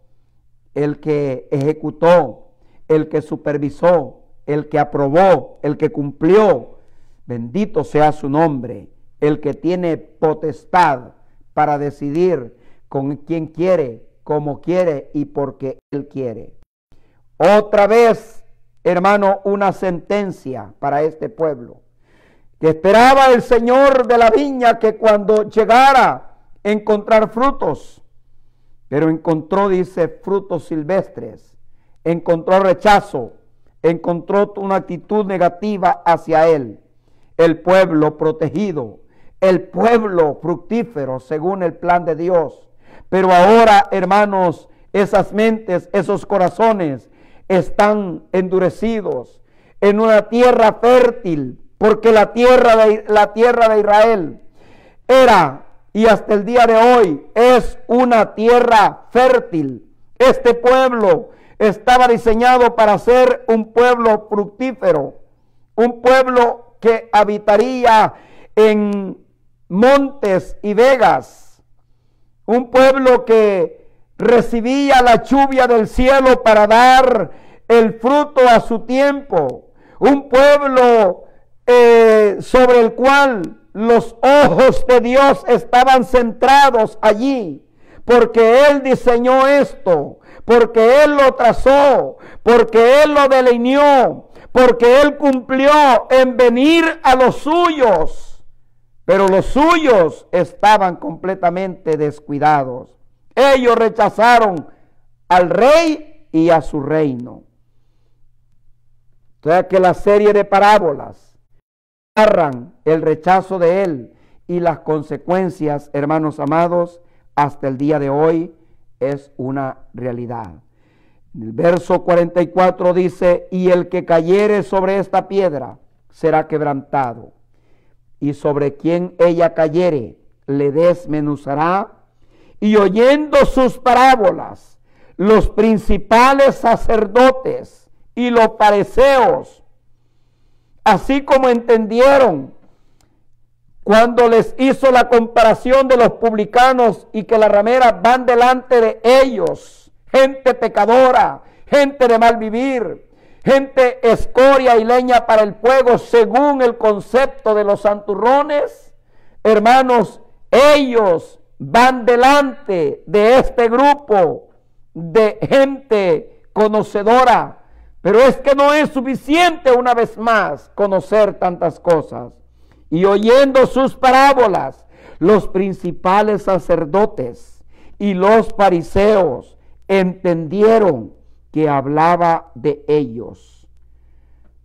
el que ejecutó, el que supervisó, el que aprobó, el que cumplió. Bendito sea su nombre, el que tiene potestad para decidir con quién quiere, cómo quiere y porque él quiere. Otra vez, hermano, una sentencia para este pueblo, que esperaba el Señor de la viña que cuando llegara a encontrar frutos, pero encontró, dice, frutos silvestres, encontró rechazo, encontró una actitud negativa hacia él. El pueblo protegido, el pueblo fructífero según el plan de Dios. Pero ahora, hermanos, esas mentes, esos corazones están endurecidos en una tierra fértil, porque la tierra de Israel era y hasta el día de hoy es una tierra fértil. Este pueblo estaba diseñado para ser un pueblo fructífero, un pueblo que habitaría en montes y vegas, un pueblo que recibía la lluvia del cielo para dar el fruto a su tiempo, un pueblo sobre el cual los ojos de Dios estaban centrados allí, porque Él diseñó esto, porque Él lo trazó, porque Él lo delineó, porque Él cumplió en venir a los suyos, pero los suyos estaban completamente descuidados. Ellos rechazaron al rey y a su reino. O sea que la serie de parábolas narran el rechazo de él y las consecuencias, hermanos amados, hasta el día de hoy es una realidad. En el verso 44 dice: y el que cayere sobre esta piedra será quebrantado, y sobre quien ella cayere le desmenuzará. Y oyendo sus parábolas, los principales sacerdotes y los fariseos, así como entendieron cuando les hizo la comparación de los publicanos y que las rameras van delante de ellos, gente pecadora, gente de mal vivir, gente escoria y leña para el fuego, según el concepto de los santurrones, hermanos, ellos van delante de este grupo de gente conocedora. Pero es que no es suficiente una vez más conocer tantas cosas. Y oyendo sus parábolas, los principales sacerdotes y los fariseos entendieron que hablaba de ellos.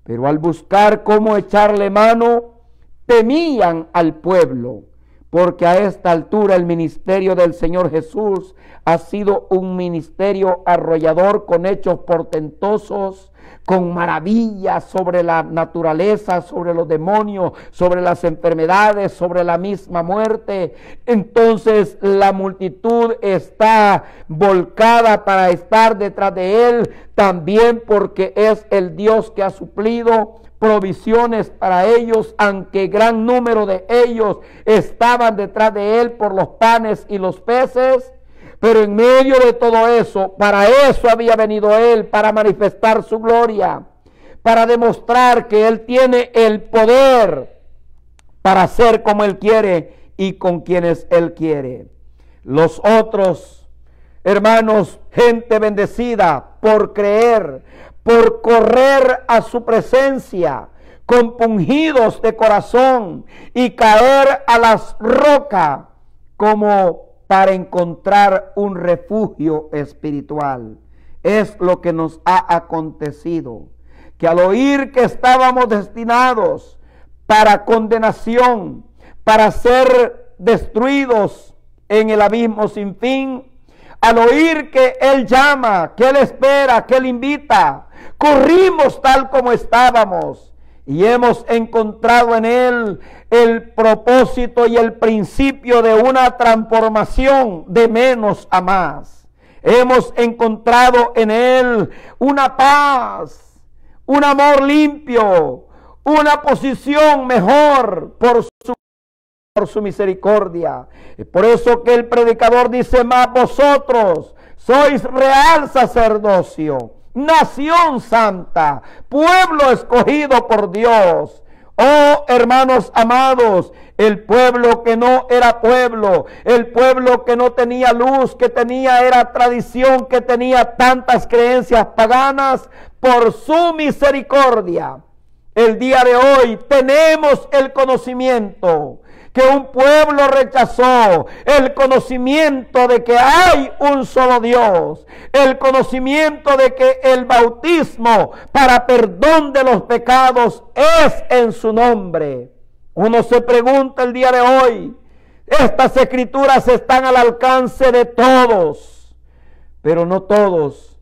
Pero al buscar cómo echarle mano, temían al pueblo, porque a esta altura el ministerio del Señor Jesús ha sido un ministerio arrollador con hechos portentosos, con maravillas sobre la naturaleza, sobre los demonios, sobre las enfermedades, sobre la misma muerte. Entonces la multitud está volcada para estar detrás de él, también porque es el Dios que ha suplido provisiones para ellos, aunque gran número de ellos estaban detrás de él por los panes y los peces. Pero en medio de todo eso, para eso había venido él, para manifestar su gloria, para demostrar que él tiene el poder para hacer como él quiere y con quienes él quiere. Los otros, hermanos, gente bendecida por creer, por correr a su presencia, compungidos de corazón y caer a las rocas como para encontrar un refugio espiritual. Es lo que nos ha acontecido, que al oír que estábamos destinados para condenación, para ser destruidos en el abismo sin fin, al oír que Él llama, que Él espera, que Él invita, corrimos tal como estábamos y hemos encontrado en Él el propósito y el principio de una transformación de menos a más. Hemos encontrado en Él una paz, un amor limpio, una posición mejor por su misericordia. Es por eso que el predicador dice: mas vosotros sois real sacerdocio, nación santa, pueblo escogido por Dios. Oh, hermanos amados, el pueblo que no era pueblo, el pueblo que no tenía luz, que era tradición, que tenía tantas creencias paganas, por su misericordia, el día de hoy tenemos el conocimiento que un pueblo rechazó, el conocimiento de que hay un solo Dios, el conocimiento de que el bautismo para perdón de los pecados es en su nombre. Uno se pregunta el día de hoy, estas escrituras están al alcance de todos, pero no todos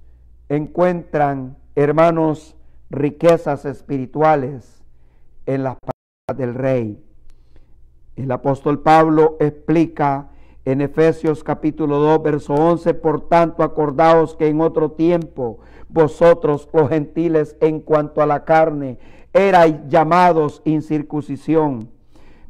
encuentran, hermanos, riquezas espirituales en las palabras del Rey. El apóstol Pablo explica en Efesios capítulo 2, verso 11: por tanto, acordaos que en otro tiempo vosotros, los gentiles, en cuanto a la carne, erais llamados incircuncisión,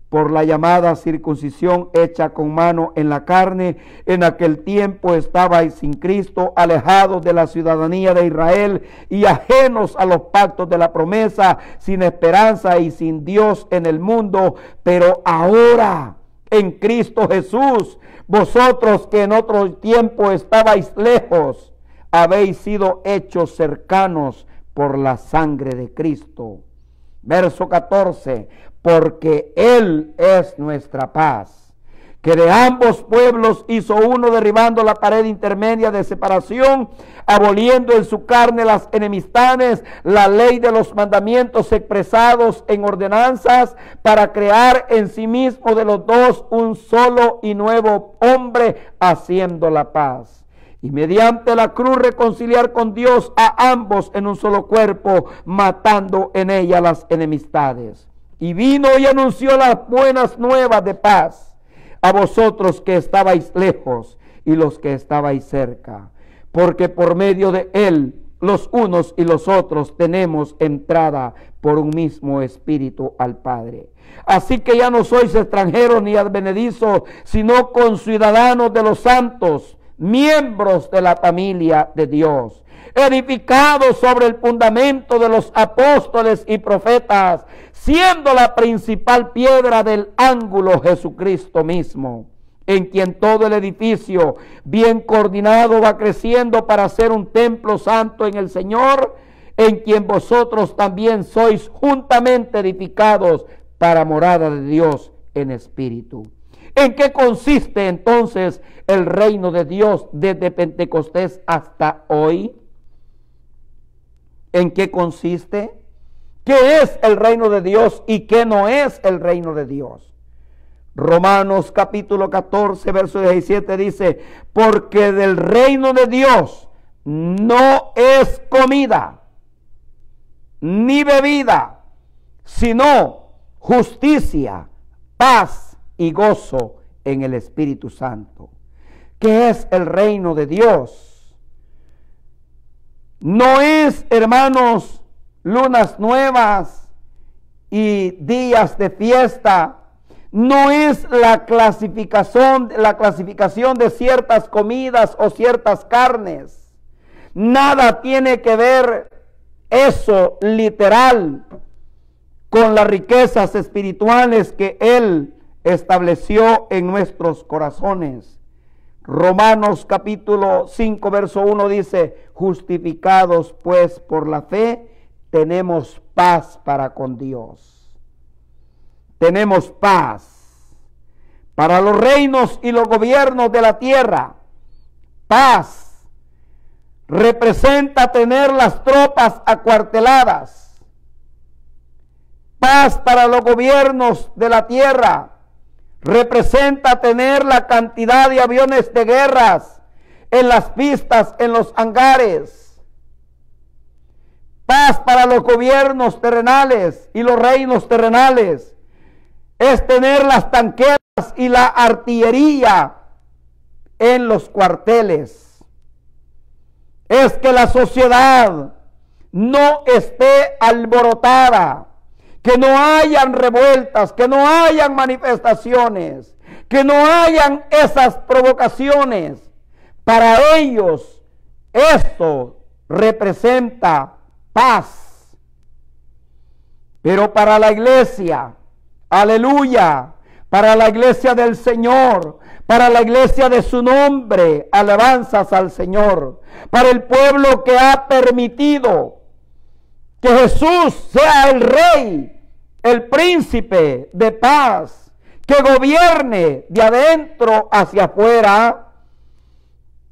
por la llamada circuncisión hecha con mano en la carne. En aquel tiempo estabais sin Cristo, alejados de la ciudadanía de Israel y ajenos a los pactos de la promesa, sin esperanza y sin Dios en el mundo. Pero ahora, en Cristo Jesús, vosotros que en otro tiempo estabais lejos, habéis sido hechos cercanos por la sangre de Cristo. Verso 14: porque Él es nuestra paz, que de ambos pueblos hizo uno, derribando la pared intermedia de separación, aboliendo en su carne las enemistades, la ley de los mandamientos expresados en ordenanzas, para crear en sí mismo de los dos un solo y nuevo hombre, haciendo la paz. Y mediante la cruz reconciliar con Dios a ambos en un solo cuerpo, matando en ella las enemistades. Y vino y anunció las buenas nuevas de paz a vosotros que estabais lejos y los que estabais cerca, porque por medio de Él los unos y los otros tenemos entrada por un mismo espíritu al Padre. Así que ya no sois extranjeros ni advenedizos, sino conciudadanos de los santos, miembros de la familia de Dios, edificados sobre el fundamento de los apóstoles y profetas, siendo la principal piedra del ángulo Jesucristo mismo, en quien todo el edificio, bien coordinado, va creciendo para ser un templo santo en el Señor, en quien vosotros también sois juntamente edificados para morada de Dios en espíritu. ¿En qué consiste entonces el reino de Dios desde Pentecostés hasta hoy? ¿En qué consiste? ¿Qué es el reino de Dios y qué no es el reino de Dios? Romanos capítulo 14, verso 17 dice: porque del reino de Dios no es comida ni bebida, sino justicia, paz y gozo en el Espíritu Santo. ¿Qué es el reino de Dios? No es, hermanos, lunas nuevas y días de fiesta. No es la clasificación de ciertas comidas o ciertas carnes. Nada tiene que ver eso literal con las riquezas espirituales que Él estableció en nuestros corazones. Romanos capítulo 5, verso 1 dice: justificados pues por la fe, tenemos paz para con Dios. Tenemos paz para los reinos y los gobiernos de la tierra. Paz representa tener las tropas acuarteladas. Paz para los gobiernos de la tierra representa tener la cantidad de aviones de guerras en las pistas, en los hangares. Paz para los gobiernos terrenales y los reinos terrenales es tener las tanquetas y la artillería en los cuarteles. es que la sociedad no esté alborotada, que no hayan revueltas, que no hayan manifestaciones, que no hayan esas provocaciones. Para ellos esto representa paz. Pero para la iglesia, aleluya, para la iglesia del Señor, para la iglesia de su nombre, alabanzas al Señor, para el pueblo que ha permitido que Jesús sea el rey, el príncipe de paz, que gobierne de adentro hacia afuera.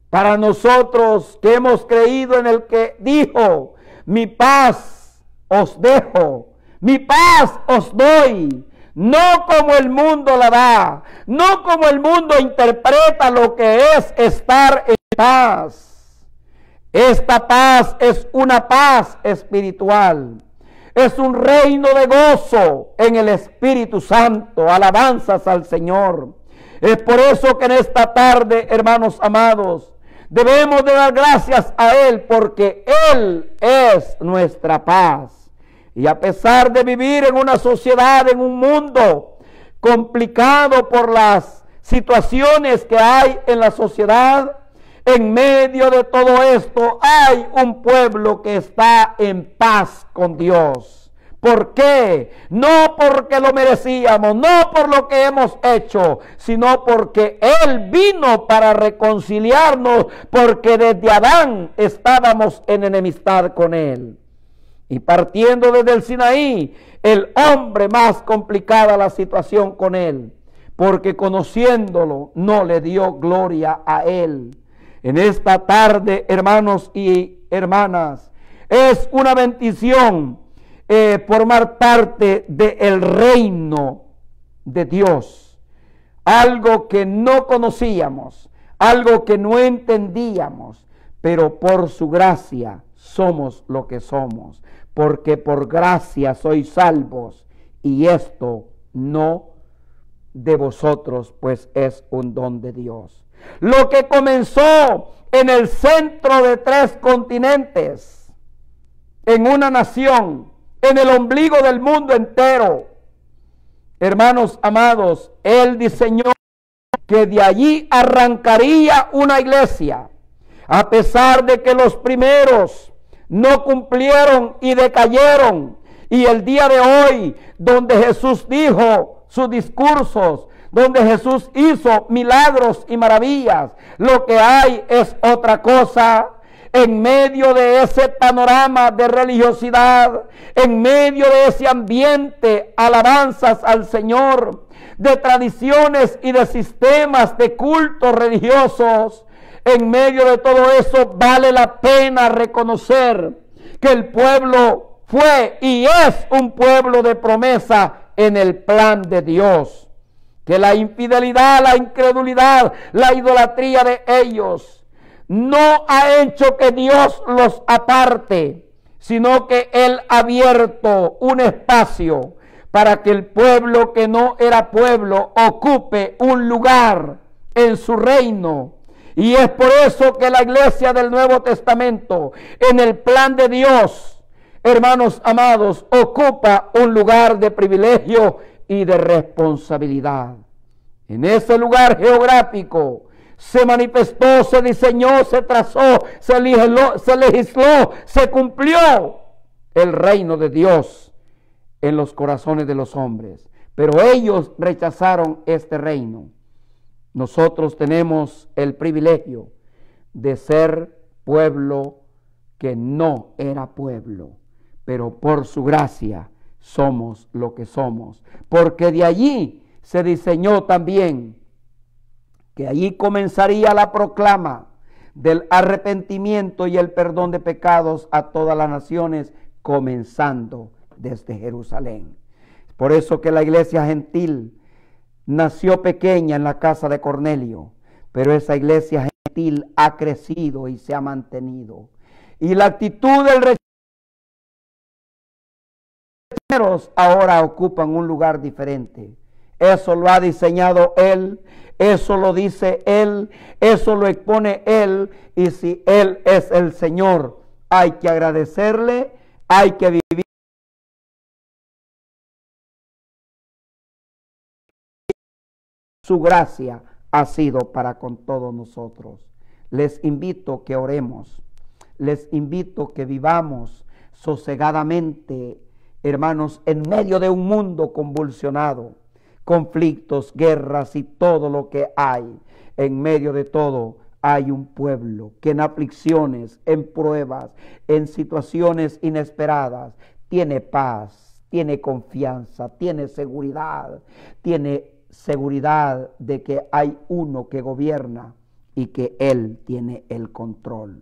Para nosotros que hemos creído en el que dijo, mi paz os dejo, mi paz os doy, no como el mundo la da, no como el mundo interpreta lo que es estar en paz. Esta paz es una paz espiritual, es un reino de gozo en el Espíritu Santo, alabanzas al Señor. Es por eso que en esta tarde, hermanos amados, debemos de dar gracias a Él, porque Él es nuestra paz. Y a pesar de vivir en una sociedad, en un mundo complicado por las situaciones que hay en la sociedad, en medio de todo esto hay un pueblo que está en paz con Dios. ¿Por qué? No porque lo merecíamos, no por lo que hemos hecho, sino porque Él vino para reconciliarnos, porque desde Adán estábamos en enemistad con Él. Y partiendo desde el Sinaí, el hombre más complicada la situación con Él, porque conociéndolo no le dio gloria a Él. En esta tarde, hermanos y hermanas, es una bendición formar parte del reino de Dios. Algo que no conocíamos, algo que no entendíamos, pero por su gracia somos lo que somos, porque por gracia sois salvos, y esto no de vosotros, pues es un don de Dios. Lo que comenzó en el centro de 3 continentes, en una nación, en el ombligo del mundo entero, hermanos amados, Él diseñó que de allí arrancaría una iglesia, a pesar de que los primeros no cumplieron y decayeron. Y el día de hoy, donde Jesús dijo sus discursos, donde Jesús hizo milagros y maravillas, lo que hay es otra cosa. En medio de ese panorama de religiosidad, en medio de ese ambiente, alabanzas al Señor, de tradiciones y de sistemas de cultos religiosos, en medio de todo eso vale la pena reconocer que el pueblo fue y es un pueblo de promesa en el plan de Dios. Que la infidelidad, la incredulidad, la idolatría de ellos no ha hecho que Dios los aparte, sino que Él ha abierto un espacio para que el pueblo que no era pueblo ocupe un lugar en su reino. Y es por eso que la iglesia del Nuevo Testamento, en el plan de Dios, hermanos amados, ocupa un lugar de privilegio y de responsabilidad. En ese lugar geográfico se manifestó, se diseñó, se trazó, se legisló, se cumplió el reino de Dios en los corazones de los hombres. Pero ellos rechazaron este reino. Nosotros tenemos el privilegio de ser pueblo que no era pueblo, pero por su gracia somos lo que somos, porque de allí se diseñó también que allí comenzaría la proclama del arrepentimiento y el perdón de pecados a todas las naciones, comenzando desde Jerusalén. Por eso que la iglesia gentil nació pequeña en la casa de Cornelio, pero esa iglesia gentil ha crecido y se ha mantenido. Y la actitud del rechazo ahora ocupan un lugar diferente. Eso lo ha diseñado Él, eso lo dice Él, eso lo expone Él. Y si Él es el Señor, hay que agradecerle, hay que vivir. Su gracia ha sido para con todos nosotros. Les invito que oremos, les invito que vivamos sosegadamente, hermanos, en medio de un mundo convulsionado, conflictos, guerras y todo lo que hay. En medio de todo hay un pueblo que en aflicciones, en pruebas, en situaciones inesperadas, tiene paz, tiene confianza, tiene seguridad de que hay uno que gobierna y que Él tiene el control.